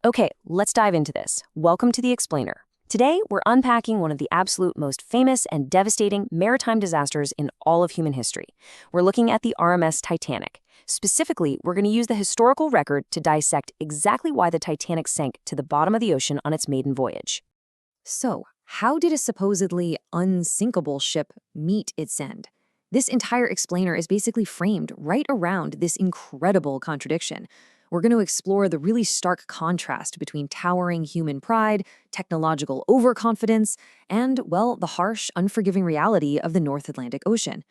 Okay, let's dive into this. Welcome to The Explainer. Today, we're unpacking one of the absolute most famous and devastating maritime disasters in all of human history. We're looking at the RMS Titanic. Specifically, we're going to use the historical record to dissect exactly why the Titanic sank to the bottom of the ocean on its maiden voyage. So, how did a supposedly unsinkable ship meet its end? This entire explainer is basically framed right around this incredible contradiction. We're going to explore the really stark contrast between towering human pride, technological overconfidence, and, well, the harsh, unforgiving reality of the North Atlantic Ocean.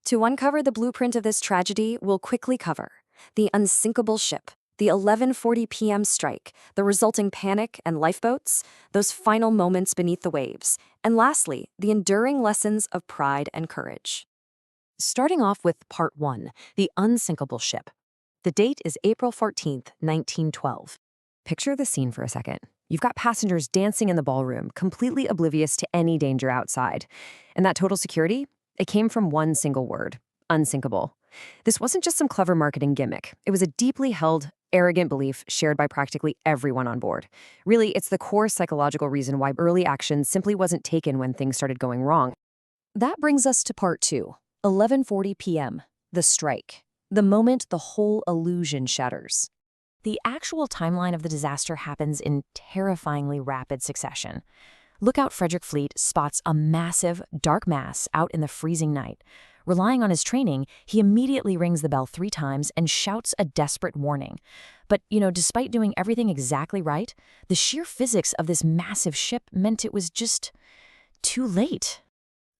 To uncover the blueprint of this tragedy, we'll quickly cover the unsinkable ship, the 11:40 p.m. strike, the resulting panic and lifeboats, those final moments beneath the waves, and lastly, the enduring lessons of pride and courage. Starting off with Part 1, the unsinkable ship. The date is April 14th, 1912. Picture the scene for a second. You've got passengers dancing in the ballroom, completely oblivious to any danger outside. And that total security? It came from one single word: unsinkable. This wasn't just some clever marketing gimmick. It was a deeply held, arrogant belief shared by practically everyone on board. Really, it's the core psychological reason why early action simply wasn't taken when things started going wrong. That brings us to Part 2, 11:40 p.m., the strike. The moment the whole illusion shatters. The actual timeline of the disaster happens in terrifyingly rapid succession. Lookout Frederick Fleet spots a massive, dark mass out in the freezing night. Relying on his training, he immediately rings the bell 3 times and shouts a desperate warning. But, despite doing everything exactly right, the sheer physics of this massive ship meant it was just too late.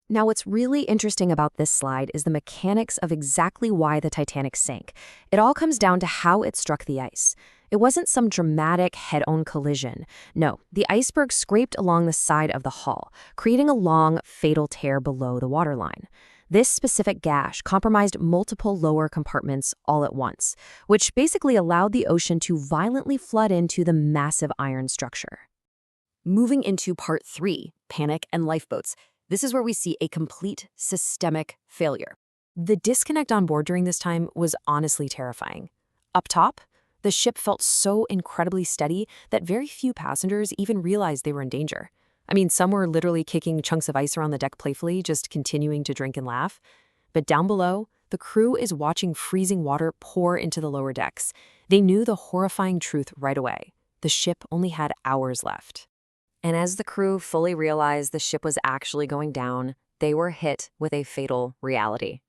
Now, what's really interesting about this slide is the mechanics of exactly why the Titanic sank. It all comes down to how it struck the ice. It wasn't some dramatic head-on collision. No, the iceberg scraped along the side of the hull, creating a long, fatal tear below the waterline. This specific gash compromised multiple lower compartments all at once, which basically allowed the ocean to violently flood into the massive iron structure. Moving into Part 3, panic and lifeboats. This is where we see a complete systemic failure. The disconnect on board during this time was honestly terrifying. Up top, the ship felt so incredibly steady that very few passengers even realized they were in danger. I mean, some were literally kicking chunks of ice around the deck playfully, just continuing to drink and laugh. But down below, the crew is watching freezing water pour into the lower decks. They knew the horrifying truth right away. The ship only had hours left. And as the crew fully realized the ship was actually going down, they were hit with a fatal reality.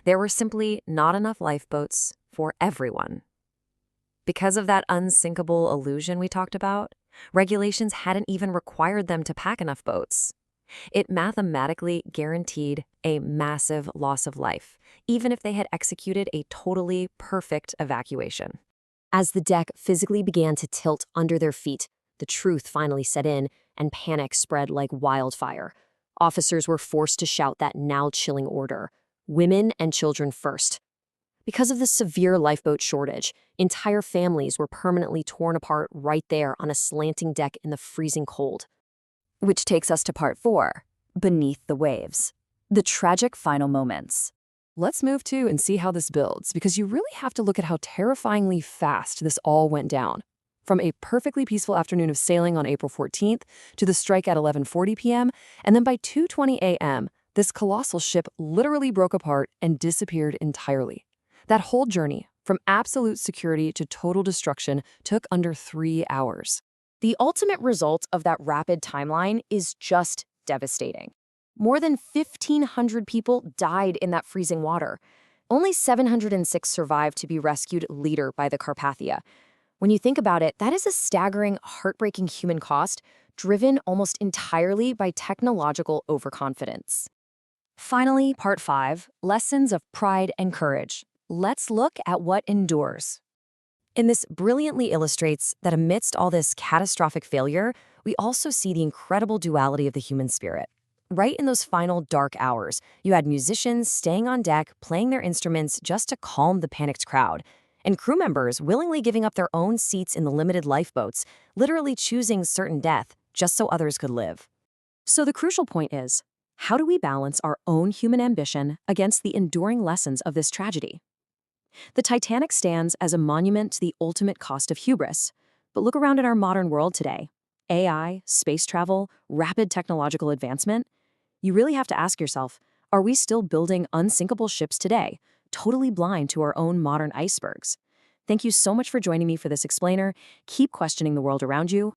There were simply not enough lifeboats for everyone. Because of that unsinkable illusion we talked about, regulations hadn't even required them to pack enough boats. It mathematically guaranteed a massive loss of life, even if they had executed a totally perfect evacuation. As the deck physically began to tilt under their feet, the truth finally set in, and panic spread like wildfire. Officers were forced to shout that now chilling order: women and children first. Because of the severe lifeboat shortage, entire families were permanently torn apart right there on a slanting deck in the freezing cold. Which takes us to Part 4, beneath the waves. The tragic final moments. Let's move to and see how this builds, because you really have to look at how terrifyingly fast this all went down. From a perfectly peaceful afternoon of sailing on April 14th to the strike at 11:40 p.m., and then by 2:20 a.m., this colossal ship literally broke apart and disappeared entirely. That whole journey, from absolute security to total destruction, took under 3 hours. The ultimate result of that rapid timeline is just devastating. More than 1,500 people died in that freezing water. Only 706 survived to be rescued later by the Carpathia. When you think about it, that is a staggering, heartbreaking human cost, driven almost entirely by technological overconfidence. Finally, Part 5, lessons of pride and courage. Let's look at what endures. And this brilliantly illustrates that amidst all this catastrophic failure, we also see the incredible duality of the human spirit. Right in those final dark hours, you had musicians staying on deck, playing their instruments just to calm the panicked crowd, and crew members willingly giving up their own seats in the limited lifeboats, literally choosing certain death just so others could live. So the crucial point is, how do we balance our own human ambition against the enduring lessons of this tragedy? The Titanic stands as a monument to the ultimate cost of hubris. But look around at our modern world today. AI, space travel, rapid technological advancement. You really have to ask yourself, are we still building unsinkable ships today, totally blind to our own modern icebergs? Thank you so much for joining me for this explainer. Keep questioning the world around you,